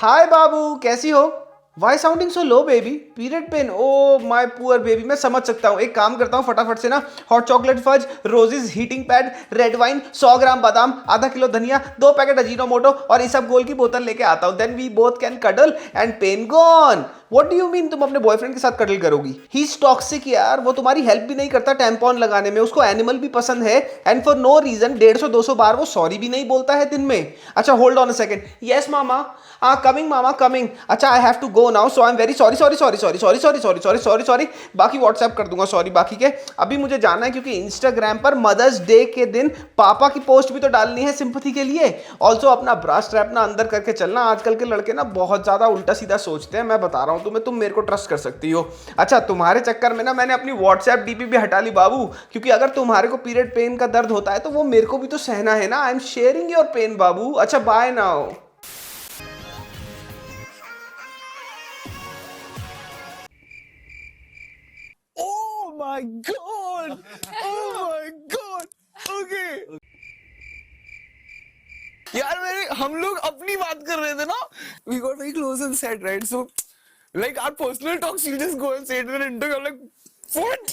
हाय बाबू, कैसी हो? Why sounding so low baby? Period pain? Oh my poor baby. मैं समझ सकता हूँ। एक काम करता हूँ, फटाफट से ना hot chocolate fudge, roses heating pad, red wine, 100 gram बादाम, आधा किलो धनिया, 2 पैकेट अजीनोमोटो और इसब गोल की बोतल लेके आता हूँ। Then we both can cuddle and pain gone. What do you mean तुम अपने बॉयफ्रेंड के साथ कडल करोगी? ही इज टॉक्सिक यार। वो तुम्हारी हेल्प भी नहीं करता टैम्पॉन लगाने में, उसको एनिमल भी पसंद है एंड फॉर नो रीजन 150-200 बार वो सॉरी भी नहीं बोलता है दिन में। अच्छा hold on a second. Yes मामा, कमिंग मामा कमिंग। अच्छा I have to go now so I am very sorry sorry sorry sorry sorry sorry sorry sorry sorry sorry. बाकी व्हाट्सएप कर दूंगा सॉरी बाकी के। अभी मुझे जाना है क्योंकि इंस्टाग्राम पर मदर्स डे के दिन पापा की पोस्ट भी तो डालनी है सिंपैथी के लिए। ऑल्सो अपना ब्रा स्ट्रैप ना अंदर करके चलना। आजकल के लड़के ना बहुत ज्यादा उल्टा सीधा सोचते हैं, मैं बता रहा हूं तुम्हें। तुम मेरे को ट्रस्ट कर सकती हो। अच्छा तुम्हारे चक्कर में ना मैंने अपनी व्हाट्सएप डीपी भी हटा ली बाबू, क्योंकि अगर तुम्हारे को पीरियड पेन का दर्द होता है तो वो मेरे को भी तो सहना है ना। I am sharing your pain बाबू। अच्छा bye now. Oh my god! Oh my god! Okay. यार मेरे हम लोग अपनी बात कर रहे थे ना, we got very close and said right, so like our personal talks you just go and say it in an interview. I'm like, what?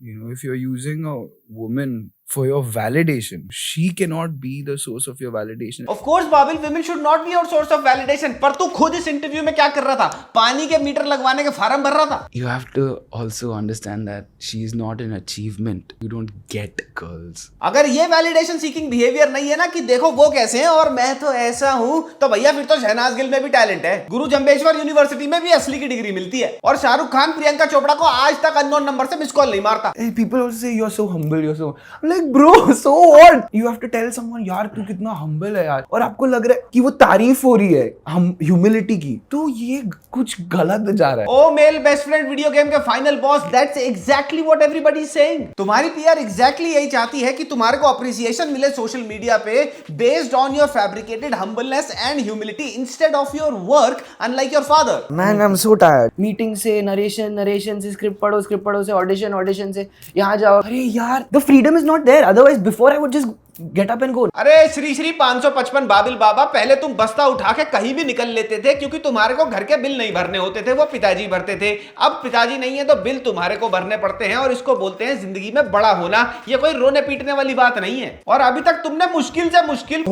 You know, if you're using a woman for your validation, she cannot be the source of your validation. Of course Babil, women should not be your source of validation। पर तू खुद इस interview में क्या कर रहा था? पानी के मीटर लगवाने के फार्म भर रहा था। You have to also understand that she is not an achievement. You don't get girls. अगर ये वैलिडेशन सीकिंग बिहेवियर नहीं है ना कि देखो वो कैसे हैं और मैं तो ऐसा हूं, तो भैया फिर तो शहनाज गिल में भी टैलेंट है। गुरु जंबेश्वर यूनिवर्सिटी में भी असली की डिग्री मिलती है। और शाहरुख खान प्रियंका चोपड़ा को आज तक अननोन नंबर से मिस कॉल नहीं मारता। Hey, people also say you're so humble, you're so. I'm like, bro, so what? You have to tell someone, यार तू कितना humble है यार, और आपको लग रहा है कि वो तारीफ हो रही है हम ह्यूमिलिटी की, तो ये कुछ गलत जा रहा है। Oh male best friend video game के final boss, that's exactly what everybody is saying. तुम्हारी पीआर एग्जैक्टली यही चाहती है कि तुम्हारे को अप्रिसिएशन मिले सोशल मीडिया पे based on your fabricated humbleness and humility instead of your work, unlike your father. Man, I'm so tired. Meeting से नरेशन से स्क्रिप्ट पढ़ो से ऑडिशन से यहाँ जाओ। अरे यार, the freedom is not there, otherwise before I would just get up and go. अरे श्री श्री 555 बाबिल बाबा, पहले तुम बस्ता उठा के कहीं भी निकल लेते थे क्योंकि तुम्हारे को घर के बिल नहीं भरने होते थे, वो पिताजी भरते थे। अब पिताजी नहीं है तो बिल तुम्हारे को भरने पड़ते हैं और इसको बोलते हैं जिंदगी में बड़ा होना। ये कोई रोने पीटने वाली बात नहीं है। और अभी तक तुमने मुश्किल से मुश्किल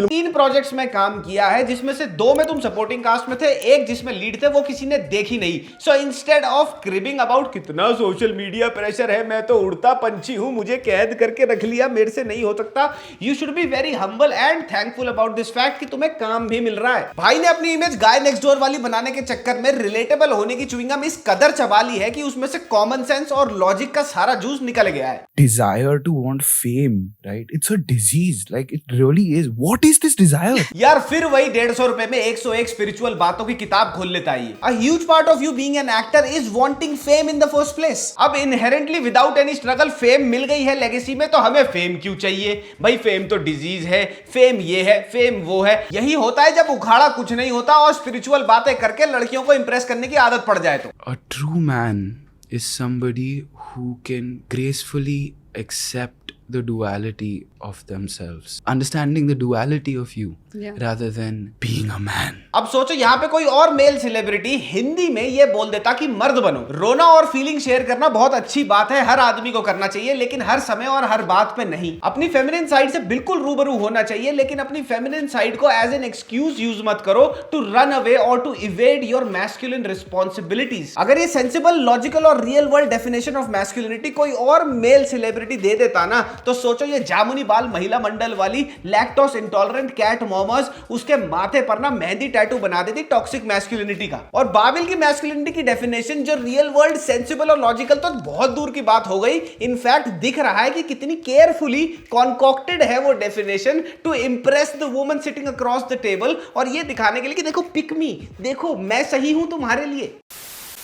3 प्रोजेक्ट्स में काम किया है, जिसमें से 2 में तुम सपोर्टिंग कास्ट में थे, एक जिसमें लीड थे वो किसी ने देखी नहीं। So instead of cribbing about कितना सोशल मीडिया प्रेशर है, मैं तो उड़ता पंछी हूं, मुझे कैद करके रख लिया, मेरे से नहीं हो सकता, you should be very humble and thankful about this fact कि तुम्हें काम भी मिल रहा है। भाई ने अपनी इमेज गाय नेक्स्ट डोर वाली बनाने के चक्कर में रिलेटेबल होने की च्युइंगम इस कदर चबा ली है कि उसमें से कॉमन सेंस और लॉजिक का सारा जूस निकल गया है। Desire to want fame, right? It's a disease. Like it really is. What is this desire? यार फिर वही 150 रुपए में 101 स्पिरिचुअल बातों की किताब खोल लेता है। A huge part of you being an actor is wanting fame in the first place। अब inherently without any struggle fame मिल गई है लेगेसी में, तो हमें फेम क्यों चाहिए भाई? फेम तो डिजीज है, फेम ये है, फेम वो है। यही होता है जब उखाड़ा कुछ नहीं होता और स्पिरिचुअल बातें करके लड़कियों को इंप्रेस करने की आदत पड़ जाए तो। A true man is somebody who can gracefully accept the duality of themselves, understanding the duality of you, rather than being a man. अब सोचो यहाँ पे कोई और मेल सेलिब्रिटी हिंदी में ये बोल देता कि मर्द बनो। रोना और फीलिंग शेयर करना बहुत अच्छी बात है, हर आदमी को करना चाहिए, लेकिन हर समय और हर बात पे नहीं। अपनी फेमिनिन साइड से बिल्कुल रूबरू होना चाहिए, लेकिन अपनी फेमिनिन साइड को एज एन एक्सक्यूज यूज मत करो टू रन अवे और to evade your masculine responsibilities. अगर ये सेंसिबल, लॉजिकल और real world definition of masculinity कोई और मेल सेलिब्रिटी दे देता ना, तो सोचो ये जामुनी बाल महिला मंडल वाली लैक्टोस इंटॉलरेंट कैट मॉमस उसके माथे पर ना मेहंदी टैटू बना देती टॉक्सिक मैस्कुलिनिटी का। और बाबिल की मैस्कुलिनिटी की डेफिनेशन जो रियल वर्ल्ड, सेंसिबल और लॉजिकल तो बहुत दूर की बात हो गई। इनफैक्ट दिख रहा है कि कितनी केयरफुली कॉन्कॉक्टेड है वो definition to impress the woman sitting across the table, और ये दिखाने के लिए कि देखो पिक मी, देखो मैं सही हूं तुम्हारे लिए।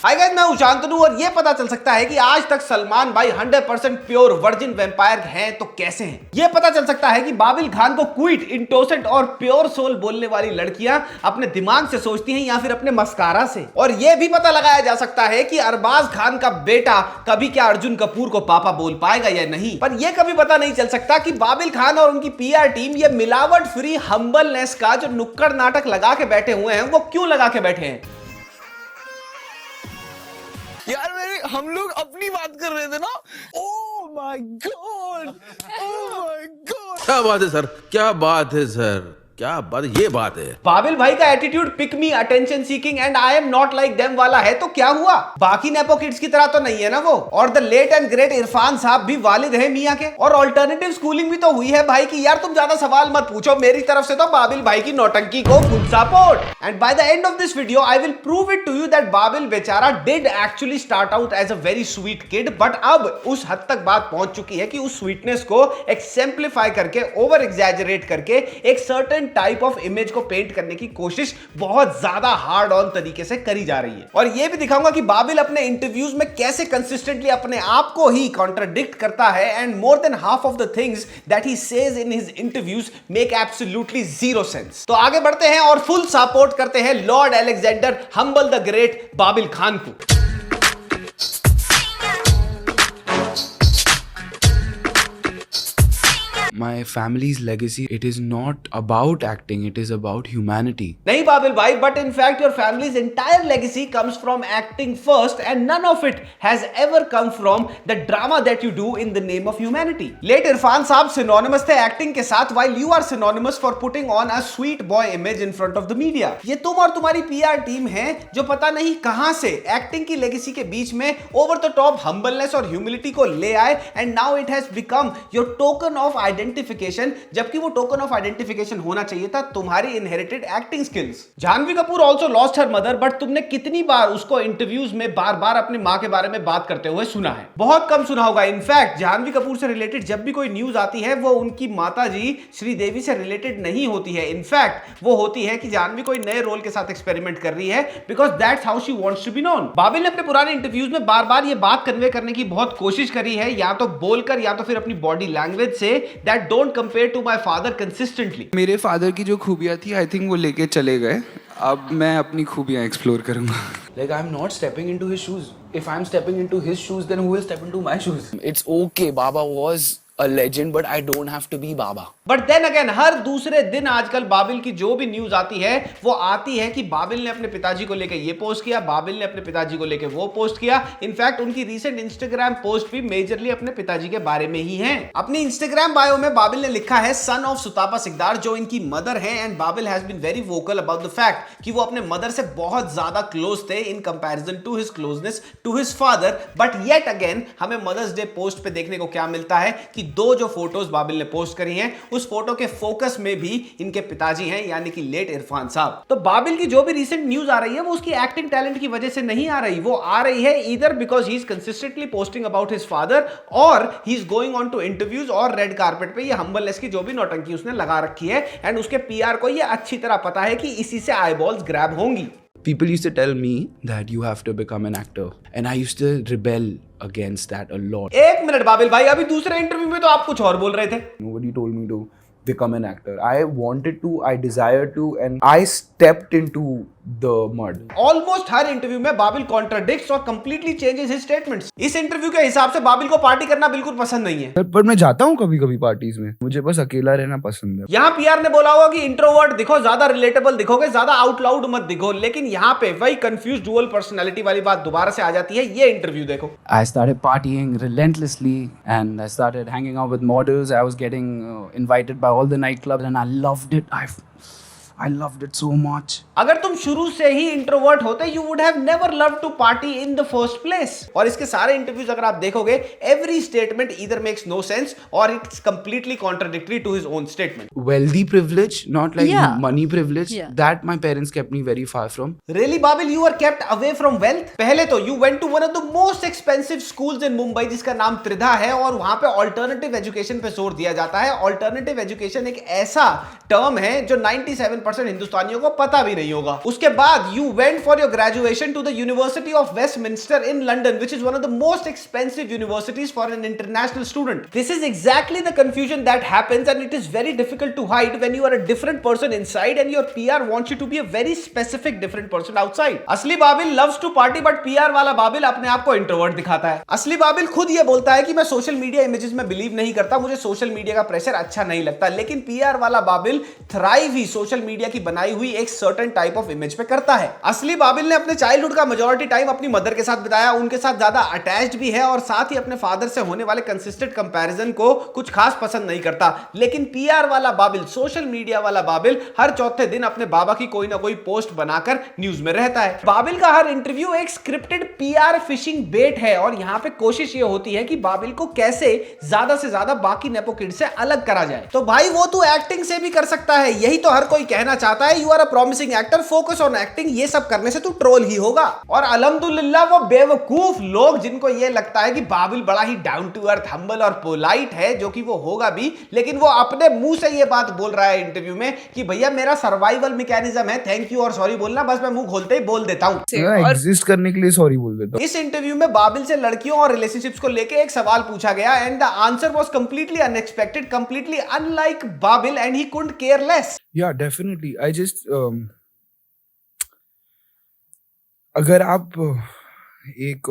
हाय गाइस, मैं हूं शांतनु और ये पता चल सकता है कि आज तक सलमान भाई 100% प्योर वर्जिन वैम्पायर हैं तो कैसे हैं। ये पता चल सकता है कि बाबिल खान को क्विट, इंटोसेंट और प्योर सोल बोलने वाली लड़कियां अपने दिमाग से सोचती हैं या फिर अपने मस्कारा से। और ये भी पता लगाया जा सकता है कि अरबाज खान का बेटा कभी क्या अर्जुन कपूर को पापा बोल पाएगा या नहीं। पर यह कभी पता नहीं चल सकता कि बाबिल खान और उनकी पीआर टीम ये मिलावट फ्री हम्बलनेस का जो नुक्कड़ नाटक लगा के बैठे हुए हैं वो क्यों लगा के बैठे हैं। यार हम लोग अपनी बात कर रहे थे ना। Oh my God, oh my God, क्या बात है सर, क्या बात है सर, क्या बात, ये बात है। बाबिल भाई का attitude pick me, attention seeking and I am not like them वाला है तो क्या हुआ, बाकी नेपो किड्स की तरह तो नहीं है ना वो। और the late and great Irrfan साहब भी वालिद है मियां के। और अल्टरनेटिव स्कूलिंग भी तो हुई है भाई की यार, तुम ज्यादा सवाल मत पूछो, मेरी तरफ से तो बाबिल भाई की नौटंकी को full support. And by the end of this video I will prove it to you that Babil बेचारा did actually start out as a very sweet kid, but अब उस हद तक बात पहुंच चुकी है कि उस स्वीटनेस को एक्सेम्प्लीफाई करके, ओवर एग्जैजरेट करके एक सर्टेन टाइप ऑफ इमेज को पेंट करने की कोशिश बहुत ज्यादा हार्ड ऑन तरीके से करी जा रही है। और यह भी दिखाऊंगा कि बाबिल अपने इंटरव्यूज में कैसे कंसिस्टेंटली अपने आप को ही कॉन्ट्राडिक्ट करता है and more than half of the things that he says in his interviews make absolutely zero sense. तो आगे बढ़ते हैं और फुल सपोर्ट करते हैं Lord Alexander humble the great Babil Khan को। My family's legacy, it is not about acting, it is about humanity. नहीं बाबिल भाई, but in fact your family's entire legacy comes from acting first and none of it has ever come from the drama that you do in the name of humanity. Late Irfan साहब synonymous थे acting के साथ while you are synonymous for putting on a sweet boy image in front of the media. ये तुम और तुम्हारी PR team है जो पता नहीं कहां से acting की legacy के बीच में over the top humbleness और humility को ले आए and now it has become your token of identification, जबकि वो टोकन ऑफ आइडेंटिफिकेशन होना चाहिए था तुम्हारी inherited acting skills. Janhvi Kapoor also lost her mother, but तुमने कितनी बार उसको इंटरव्यूज में बार बार अपनी मां के बारे में बात करते हुए सुना है? बहुत कम सुना होगा। इनफैक्ट जानवी कपूर से रिलेटेड जब भी कोई न्यूज आती है वो उनकी माता जी श्रीदेवी से रिलेटेड नहीं होती है। इनफैक्ट वो होती है कि जानवी कोई नए रोल के साथ एक्सपेरिमेंट कर रही है because that's how she wants to be known. Babil ने अपने पुराने इंटरव्यूज में बार बार ये बात कन्वे करने की बहुत कोशिश करी है, या तो बोलकर या तो फिर अपनी बॉडी लैंग्वेज से, that don't compare to my father consistently. मेरे फादर की जो खूबियां थी आई थिंक वो लेके चले गए, अब मैं अपनी खूबियां एक्सप्लोर करूंगा। Like I'm not stepping into his shoes. If I'm stepping into his shoes, then who will step into my shoes? It's okay, Baba was a legend, but I don't have to be Baba. But then again हर दूसरे दिन आजकल बाबिल की जो भी news आती है वो आती है कि बाबिल ने अपने पिताजी को लेकर ये पोस्ट किया, बाबिल ने अपने पिताजी को लेकर वो पोस्ट किया। इनफैक्ट उनकी रीसेंट इंस्टाग्राम पोस्ट भी मेजरली अपने पिताजी के बारे में ही है। अपनी इंस्टाग्राम बायो में बाबिल ने लिखा है सन ऑफ सुतापा सिकदार, जो इनकी मदर है, and Babil has been very vocal about the fact कि वो अपने मदर से बहुत ज्यादा क्लोज थे in comparison to his closeness to his father. But yet again हमें मदर्स डे पोस्ट पे देखने को क्या मिलता है कि दो जो फोटोज बाबिल ने पोस्ट करी हैं उस फोटो के फोकस में भी इनके पिताजी हैं, यानी कि लेट इरफान साहब। तो बाबिल की जो भी रिसेंट न्यूज आ रही है वो उसकी एक्टिंग टैलेंट की वजह से नहीं आ रही, वो आ रही है either because he is consistently posting about his father और he is going on to interviews और रेड कार्पेट पे ये हम्बलनेस की जो भी नौटंकी उसने लगा रखी है, एंड उसके पीआर को ये अच्छी तरह पता है कि इसी से आईबॉल्स ग्रैब होंगी। People used to tell me that you have to become an actor, and I used to rebel against that a lot. एक मिनट बाबिल भाई, अभी दूसरे इंटरव्यू में तो आप कुछ और बोल रहे थे। Nobody told me to become an actor. I wanted to, I desired to, and I stepped into the mud. Almost her interview में बाबिल कॉन्ट्राडिक्ट्स और कंप्लीटली चेंजेस हिज स्टेटमेंट्स। इस इंटरव्यू के हिसाब से बाबिल को पार्टी करना बिल्कुल पसंद नहीं है। पर मैं जाता हूँ कभी कभी पार्टीज में, मुझे बस अकेला रहना पसंद है। यहाँ पीआर ने बोला होगा कि इंट्रोवर्ट दिखो, ज्यादा रिलेटेबल दिखोगे, ज्यादा आउट लाउड मत दिखो, लेकिन यहाँ पे वही कंफ्यूज डुअल पर्सनैलिटी वाली बात दोबारा से आ जाती है। ये इंटरव्यू देखो। I started partying relentlessly and I started hanging out with models. I was getting invited by all the nightclubs and I loved it. I loved it so much. अगर तुम शुरू से ही इंट्रोवर्ट होते you would have never love to party in the first place. और इसके सारे interviews अगर आप देखोगे every statement either makes no sense और it's completely contradictory to his own statement. Wealthy privilege, not like Yeah. money privilege. Yeah. That my parents kept me very far from. Really, Babil, you were kept away from wealth? पहले तो you went to one of the most expensive schools in Mumbai जिसका नाम त्रिधा है और वहां पे alternative education पे जोर दिया जाता है। Alternative education एक ऐसा टर्म है जो 97% 90% हिंदुस्तानियों को पता भी नहीं होगा। उसके बाद you went for your graduation to the university of Westminster in London, which is one of the most expensive universities for an international student. This is exactly the confusion that happens and it is very difficult to hide when you are a different person inside and your PR wants you to be a very specific different person outside. असली Babil loves to party but PR वाला बाबिल अपने आप को introvert दिखाता है। असली बाबिल खुद ये बोलता है कि मैं सोशल मीडिया इमेजेस में बिलीव नहीं करता, मुझे सोशल मीडिया का प्रेशर अच्छा नहीं लगता, लेकिन पीआर वाला बाबिल थ्राइव ही सोशल मीडिया की बनाई हुई एक सर्टेन टाइप ऑफ इमेज पे करता है। असली बाबिल ने अपने चाइल्डहुड का मेजॉरिटी टाइम अपनी मदर के साथ बिताया, उनके साथ ज्यादा अटैच्ड भी है और साथ ही अपने फादर से होने वाले कंसिस्टेंट कंपैरिजन को कुछ खास पसंद नहीं करता। लेकिन पीआर वाला बाबिल, सोशल मीडिया वाला बाबिल हर चौथे दिन अपने बाबा की कोई ना कोई पोस्ट बनाकर न्यूज में रहता है। बाबिल का हर इंटरव्यू एक स्क्रिप्टेड पीआर फिशिंग बेट है और यहां पे कोशिश ये होती है कि बाबिल को कैसे ज्यादा से ज्यादा बाकी नेपो किड से अलग करा जाए। तो भाई वो तू एक्टिंग से भी कर सकता है, यही तो हर कोई कहना चाहता है। You are a promising actor, focus on acting. ये सब करने से तू ट्रोल ही होगा। और अल्हम्दुलिल्लाह वो बेवकूफ लोग जिनको ये लगता है कि बाबिल बड़ा ही डाउन टू अर्थ, हम्बल और पोलाइट है, जो कि वो होगा भी, लेकिन वो अपने मुंह से ये बात बोल रहा है इंटरव्यू में कि भैया मेरा सर्वाइवल मैकेनिज्म है थैंक यू और सॉरी बोलना, बस मैं मुंह खोलते ही बोल देता हूं। एग्जिस्ट करने के लिए सॉरी बोल देता हूं। इस इंटरव्यू में बाबिल से लड़कियों और रिलेशनशिप्स को लेके एक सवाल पूछा गया and the answer was completely unexpected, completely unlike Babil and he couldn't care less. Yeah, definitely. I just अगर आप एक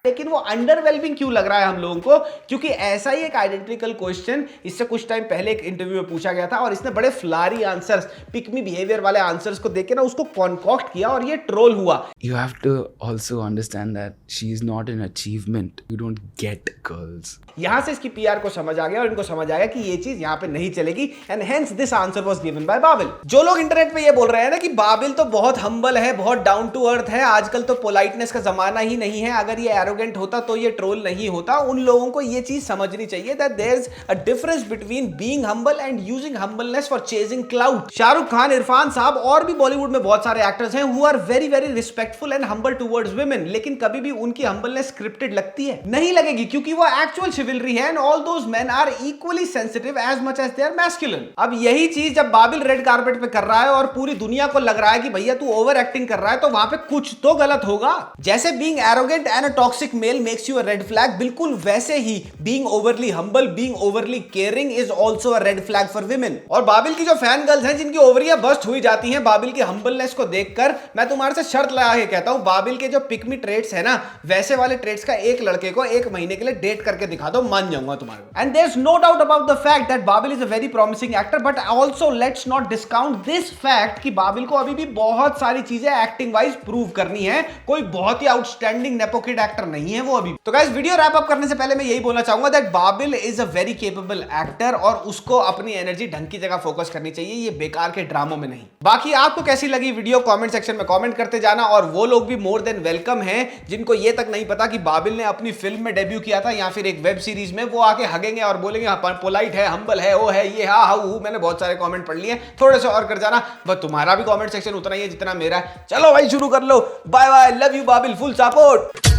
लेकिन वो अंडरवेलमिंग क्यों लग रहा है हम लोगों को? क्योंकि ऐसा ही एक आइडेंटिकल क्वेश्चन इससे कुछ टाइम पहले एक इंटरव्यू में पूछा गया था और इसने बड़े फ्लारी आंसर्स, पिकमी बिहेवियर वाले आंसर्स को देख के ना उसको कॉन्कॉक्ट किया और ये ट्रोल हुआ। You have to also understand that she is not an achievement. You don't get girls. यहां से इसकी पीआर को समझ आ गया और इनको समझ आया कि ये चीज यहां पे नहीं चलेगी and hence this answer was given by Babil. जो लोग इंटरनेट पे ये बोल रहे हैं ना कि बाबिल तो बहुत हम्बल है, बहुत डाउन टू अर्थ है, आजकल तो पोलाइटनेस का जमाना ही नहीं है, अगर ये एरोगेंट होता तो ये ट्रोल नहीं होता, उन लोगों को ये चीज समझनी चाहिए that there is a difference between being humble and using humbleness for chasing clout. Shahrukh Khan, Irrfan साहब और भी बॉलीवुड में बहुत सारे एक्टर्स हैं who are very very respectful and humble towards women, लेकिन कभी भी उनकी हम्बलनेस स्क्रिप्टेड लगती है? नहीं लगेगी, क्योंकि वो एक्चुअल शिवलरी है and all those men are equally sensitive as much as they are masculine। अब यही चीज जब बाबिल रेड कारपेट पे कर रहा है और पूरी दुनिया को लग रहा है कि भैया तू ओवर एक्टिंग कर रहा है, तो वहां पे कुछ तो गलत होगा। जैसे being arrogant and a toxic male makes you a red flag, बिल्कुल वैसे ही being overly humble, being overly caring is also a red flag for women। और बाबिल की जो फैन गर्ल्स हैं जिनकी ओवरियां बस्ट हुई जाती हैं बाबिल की हम्बलनेस को देखकर, मैं तुम्हारे से शर्त लगा के कहता हूं बाबिल के जो पिकमी ट्रेट्स है ना, वैसे वाले ट्रेट्स का एक लड़के को 1 महीने के लिए डेट करके दिखा दो, मान जाऊंगा तुम्हारे। And there's no doubt about the fact that Babil is a very promising actor, but also let's not discount this fact कि बाबिल को अभी भी बहुत सारी चीजें एक्टिंग वाइज प्रूव करनी है, कोई बहुत ही आउटस्टैंडिंग नेपो किड एक्टर नहीं है वो अभी। तो गाइस वीडियो रैप अप करने से पहले मैं यही बोलना चाहूंगा that Babil is a very capable actor और उसको अपनी एनर्जी ढंग की जगह फोकस करनी चाहिए, ये बेकार के ड्रामों में नहीं। बाकी आपको कैसी लगी वीडियो कमेंट सेक्शन में कमेंट करते जाना, और वो लोग भी मोर देन वेलकम हैं जिनको ये तक नहीं पता कि बाबिल ने अपनी फिल्म में डेब्यू किया था या फिर एक वेब सीरीज में, वो आके हगेंगे और बोलेंगे हाँ पोलाइट है, हम्बल है, वो है, ये हाँ हाँ। मैंने बहुत सारे कमेंट पढ़ लिए, थोड़े से और कर जाना, बस तुम्हारा भी कमेंट सेक्शन उतना ही है जितना मेरा है। चलो भाई शुरू कर लो, bye bye, love you Babil, full support.